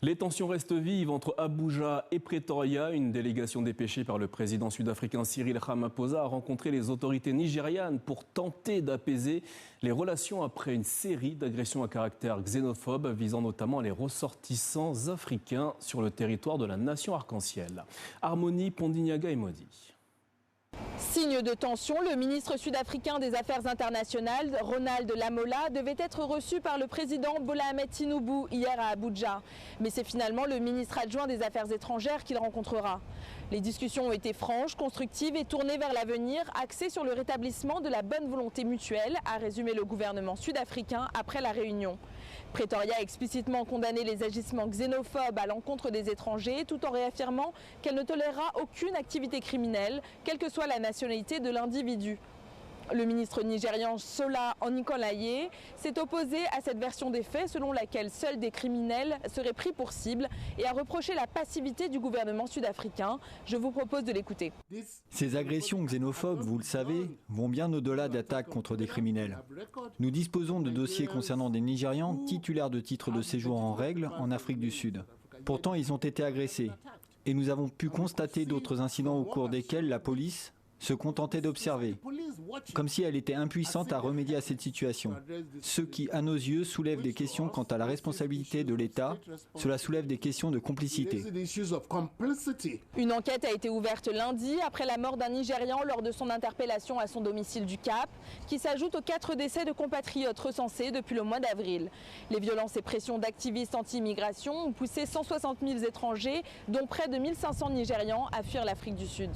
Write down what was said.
Les tensions restent vives entre Abuja et Pretoria. Une délégation dépêchée par le président sud-africain Cyril Ramaphosa a rencontré les autorités nigérianes pour tenter d'apaiser les relations après une série d'agressions à caractère xénophobe visant notamment les ressortissants africains sur le territoire de la nation arc-en-ciel. Harmonie Pondinyaga et Modi. Signe de tension, le ministre sud-africain des Affaires internationales, Ronald Lamola, devait être reçu par le président Bola Ahmed Tinubu hier à Abuja. Mais c'est finalement le ministre adjoint des Affaires étrangères qu'il rencontrera. Les discussions ont été franches, constructives et tournées vers l'avenir, axées sur le rétablissement de la bonne volonté mutuelle, a résumé le gouvernement sud-africain après la réunion. Pretoria a explicitement condamné les agissements xénophobes à l'encontre des étrangers, tout en réaffirmant qu'elle ne tolérera aucune activité criminelle, quelle que soit la nationalité de l'individu. Le ministre nigérian Sola Onikolaye s'est opposé à cette version des faits selon laquelle seuls des criminels seraient pris pour cible et a reproché la passivité du gouvernement sud-africain. Je vous propose de l'écouter. Ces agressions xénophobes, vous le savez, vont bien au-delà d'attaques contre des criminels. Nous disposons de dossiers concernant des Nigérians titulaires de titres de séjour en règle en Afrique du Sud. Pourtant, ils ont été agressés. Et nous avons pu constater d'autres incidents au cours desquels la police se contentait d'observer, comme si elle était impuissante à remédier à cette situation. Ce qui, à nos yeux, soulève des questions quant à la responsabilité de l'État, cela soulève des questions de complicité. Une enquête a été ouverte lundi après la mort d'un Nigérian lors de son interpellation à son domicile du Cap, qui s'ajoute aux 4 décès de compatriotes recensés depuis le mois d'avril. Les violences et pressions d'activistes anti-immigration ont poussé 160 000 étrangers, dont près de 1500 Nigérians, à fuir l'Afrique du Sud.